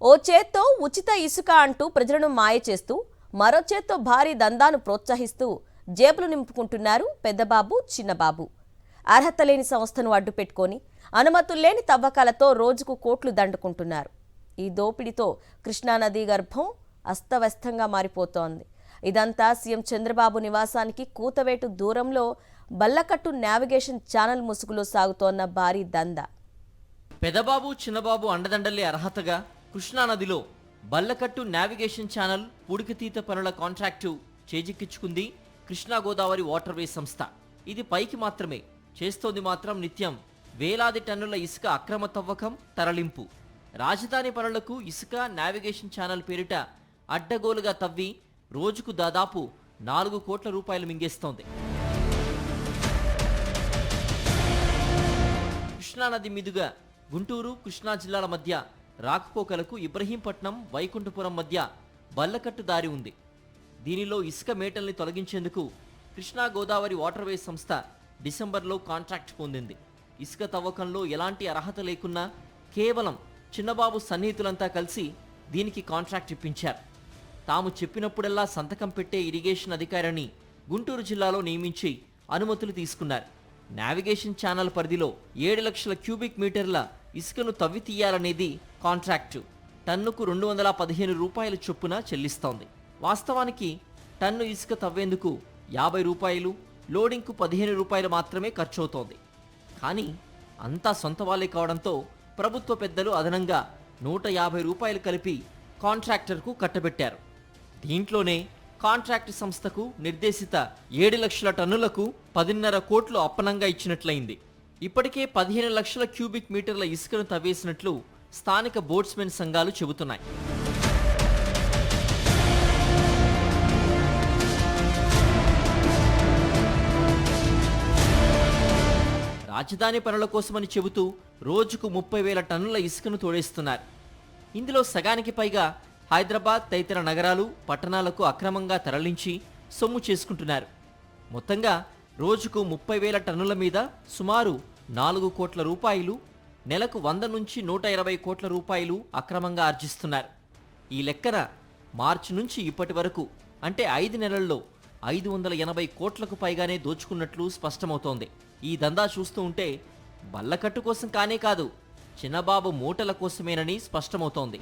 ఓ చేత్తో ఉచిత ఇసుక అంటూ ప్రజలను మాయ చేస్తూ మరో చేత్తో భారీ దందాను ప్రోత్సహిస్తూ జేబులు నింపుకుంటున్నారు పెద్దబాబు చిన్నబాబు. అర్హత లేని సంస్థను అడ్డుపెట్టుకొని అనుమతులు లేని తవ్వకాలతో రోజుకు కోట్లు దండుకుంటున్నారు. ఈ దోపిడీతో కృష్ణానది గర్భం అస్తవ్యస్తంగా మారిపోతోంది. ఇదంతా సీఎం చంద్రబాబు నివాసానికి కూతవేటు దూరంలో బల్లకట్టు నావిగేషన్ ఛానల్ ముసుగులో సాగుతోన్న భారీ దందా. పెదబాబు చిన్నబాబు అండదండలే అర్హతగా కృష్ణానదిలో బల్లకట్టు నావిగేషన్ ఛానల్ పూడికతీత పనుల కాంట్రాక్టు చేజిక్కించుకుంది కృష్ణా గోదావరి వాటర్వే సంస్థ. ఇది పైకి మాత్రమే, చేస్తోంది మాత్రం నిత్యం వేలాది టన్నుల ఇసుక అక్రమ తవ్వకం, తరలింపు. రాజధాని పనులకు ఇసుక నావిగేషన్ ఛానల్ పేరిట అడ్డగోలుగా తవ్వి రోజుకు దాదాపు 4 కోట్ల రూపాయలు మింగేస్తోంది. కృష్ణానది మీదుగా గుంటూరు, కృష్ణా జిల్లాల మధ్య రాకపోకలకు ఇబ్రహీంపట్నం, వైకుంఠపురం మధ్య బల్లకట్టు దారి ఉంది. దీనిలో ఇసుక మేటల్ని తొలగించేందుకు కృష్ణా గోదావరి వాటర్వే సంస్థ డిసెంబర్లో కాంట్రాక్ట్ పొందింది. ఇసుక తవ్వకంలో ఎలాంటి అర్హత లేకున్నా కేవలం చిన్నబాబు సన్నిహితులంతా కలిసి దీనికి కాంట్రాక్ట్ ఇప్పించారు. తాము చెప్పినప్పుడల్లా సంతకం పెట్టే ఇరిగేషన్ అధికారిని గుంటూరు జిల్లాలో నియమించి అనుమతులు తీసుకున్నారు. నావిగేషన్ ఛానల్ పరిధిలో 7 లక్షల క్యూబిక్ మీటర్ల ఇసుకను తవ్వి తీయాలనేది కాంట్రాక్టు. టన్నుకు 215 రూపాయల చొప్పున చెల్లిస్తోంది. వాస్తవానికి టన్ను ఇసుక తవ్వేందుకు 50 రూపాయలు, లోడింగ్కు 15 రూపాయలు మాత్రమే ఖర్చవుతోంది. కానీ అంతా సొంత వాళ్ళే కావడంతో ప్రభుత్వ పెద్దలు అదనంగా 150 రూపాయలు కలిపి కాంట్రాక్టర్కు కట్టబెట్టారు. దీంట్లోనే కాంట్రాక్ట్ సంస్థకు నిర్దేశిత 7 లక్షల టన్నులకు 10.5 కోట్లు అప్పనంగా ఇచ్చినట్లయింది. ఇప్పటికే 15 లక్షల క్యూబిక్ మీటర్ల ఇసుకను తవ్వేసినట్లు స్థానిక బోట్స్మెన్ సంఘాలు చెబుతున్నాయి. రాజధాని పనుల కోసమని చెబుతూ రోజుకు 30,000 టన్నుల ఇసుకను తోడేస్తున్నారు. ఇందులో సగానికి పైగా హైదరాబాద్ తదితర నగరాలు, పట్టణాలకు అక్రమంగా తరలించి సొమ్ము చేసుకుంటున్నారు. మొత్తంగా రోజుకు 30,000 టన్నుల మీద సుమారు 4 కోట్ల రూపాయలు, నెలకు 100 నుంచి 120 కోట్ల రూపాయలు అక్రమంగా ఆర్జిస్తున్నారు. ఈ లెక్కన మార్చి నుంచి ఇప్పటి వరకు అంటే 5 నెలల్లో 580 కోట్లకు పైగానే దోచుకున్నట్లు స్పష్టమవుతోంది. ఈ దందా చూస్తూ ఉంటే బల్లకట్టు కోసం కానే కాదు, చిన్నబాబు మూటల కోసమేనని స్పష్టమవుతోంది.